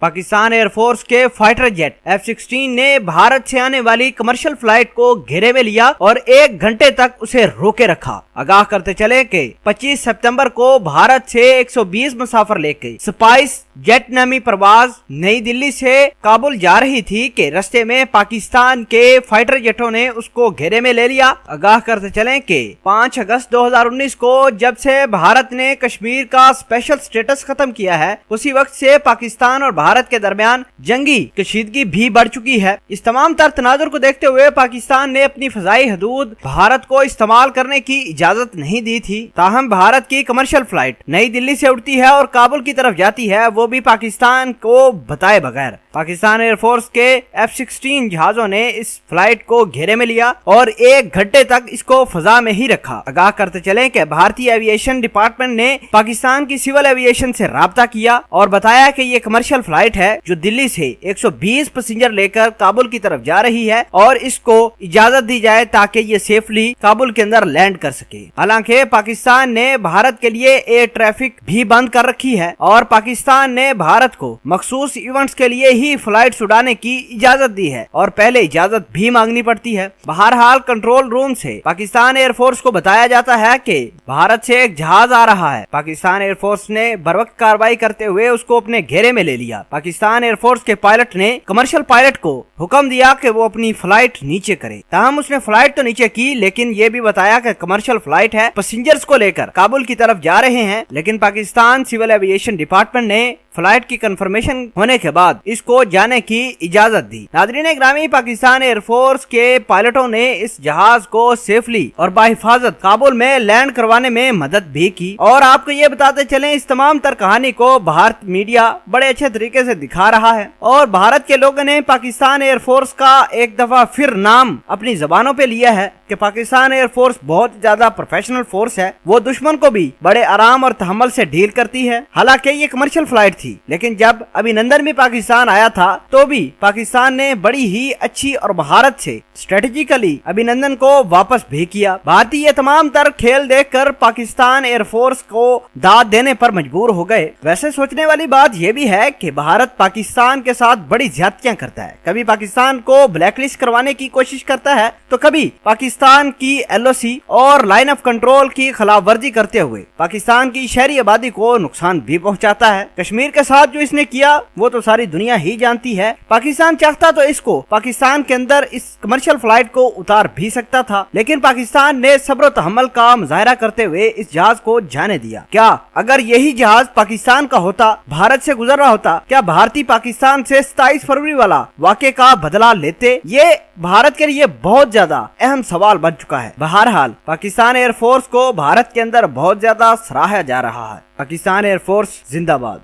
Pakistan air force के fighter jet F-16 ने भारत से आने वाली कमर्शियल फ्लाइट को घेरे में लिया और 1 घंटे तक उसे रोके रखा। आगाह करते चले कि 25 सितंबर को भारत से 120 मुसाफिर लेके स्पाइस जेट नामी प्रवाज नई दिल्ली से काबुल जा रही थी कि रास्ते में पाकिस्तान के फाइटर जेटों ने उसको घेरे में ले लिया। आगाह करते चले कि 5 अगस्त 2019 को जब से भारत ने कश्मीर का स्पेशल स्टेटस खत्म किया है, उसी वक्त से पाकिस्तान और भारत के दरमियान जंगी कशीदगी भी बढ़ चुकी है। इस तमाम तर तनाजुर को देखते हुए पाकिस्तान ने अपनी फजाई हदूद भारत को इस्तेमाल करने की इजाजत नहीं दी थी। ताहम भारत की कमर्शियल फ्लाइट नई दिल्ली से उड़ती है और काबुल की तरफ जाती है, वो भी पाकिस्तान को बताए बगैर। पाकिस्तान एयरफोर्स के F-16 जहाजों ने इस फ्लाइट को घेरे में लिया और 1 घंटे तक इसको फजा में ही रखा। आगाह करते चले कि भारतीय एविएशन डिपार्टमेंट ने पाकिस्तान की सिविल एविएशन से राब्ता किया और बताया कि ये कमर्शियल फ्लाइट है जो दिल्ली से 120 पैसेंजर लेकर काबुल की तरफ जा रही है और इसको इजाजत दी जाए ताकि ये सेफली काबुल के अंदर लैंड कर सके। हालांकि पाकिस्तान ने भारत के लिए एयर ट्रैफिक भी बंद कर रखी है और पाकिस्तान ने भारत को मखसूस इवेंट्स के लिए ही फ्लाइट उड़ाने की इजाजत दी है और पहले इजाजत भी मांगनी पड़ती है। बहरहाल कंट्रोल रूम से पाकिस्तान एयरफोर्स को बताया जाता है कि भारत से एक जहाज आ रहा है। पाकिस्तान एयरफोर्स ने बरवक्त कार्रवाई करते हुए उसको अपने घेरे में ले लिया। पाकिस्तान एयरफोर्स के पायलट ने कमर्शियल पायलट को हुक्म दिया कि वो अपनी फ्लाइट नीचे करे। ताहम उसने फ्लाइट तो नीचे की, लेकिन ये भी बताया कि कमर्शियल फ्लाइट है, पैसेंजर्स को लेकर काबुल की तरफ जा रहे हैं। लेकिन पाकिस्तान सिविल एविएशन डिपार्टमेंट ने फ्लाइट की कंफर्मेशन होने के बाद इसको जाने की इजाजत दी। नाज़रीन ग्रामी, पाकिस्तान एयरफोर्स के पायलटों ने इस जहाज को सेफली और बाहिफाजत काबुल में लैंड करवाने में मदद भी की। और आपको ये बताते चलें, इस तमाम तर कहानी को भारत मीडिया बड़े अच्छे तरीके से दिखा रहा है और भारत के लोगों ने पाकिस्तान एयरफोर्स का एक दफा फिर नाम अपनी जबानों पे लिया है कि पाकिस्तान एयरफोर्स बहुत ज्यादा प्रोफेशनल फोर्स है। वो दुश्मन को भी बड़े आराम और तहम्मुल से डील करती है। हालांकि ये कमर्शियल फ्लाइट थी, लेकिन जब अभिनंदन भी पाकिस्तान आया था तो भी पाकिस्तान ने बड़ी ही अच्छी और महारत से स्ट्रेटेजिकली अभिनंदन को वापस भी किया। भारतीय तमाम तर खेल देखकर पाकिस्तान एयरफोर्स को दाद देने पर मजबूर हो गए। वैसे सोचने वाली बात यह भी है कि भारत पाकिस्तान के साथ बड़ी ज्यादतियां करता है। कभी पाकिस्तान को ब्लैकलिस्ट करवाने की कोशिश करता है तो कभी पाकिस्तान की LOC और लाइन ऑफ कंट्रोल की खिलाफ वर्जी करते हुए पाकिस्तान की शहरी आबादी को नुकसान भी पहुंचाता है। कश्मीर के साथ जो इसने किया वो तो सारी दुनिया ही जानती है। पाकिस्तान चाहता तो इसको पाकिस्तान के अंदर इस कमर्शियल फ्लाइट को उतार भी सकता था, लेकिन पाकिस्तान ने सब्र तहम्मुल का मुजाहरा करते हुए इस जहाज को जाने दिया। क्या अगर यही जहाज पाकिस्तान का होता, भारत से गुजर रहा होता, क्या भारतीय पाकिस्तान से 27 फरवरी वाला वाक़े का बदला लेते? ये भारत के लिए बहुत ज्यादा अहम सवाल बन चुका है। बहरहाल पाकिस्तान एयरफोर्स को भारत के अंदर बहुत ज्यादा सराहा जा रहा है। पाकिस्तान एयरफोर्स जिंदाबाद।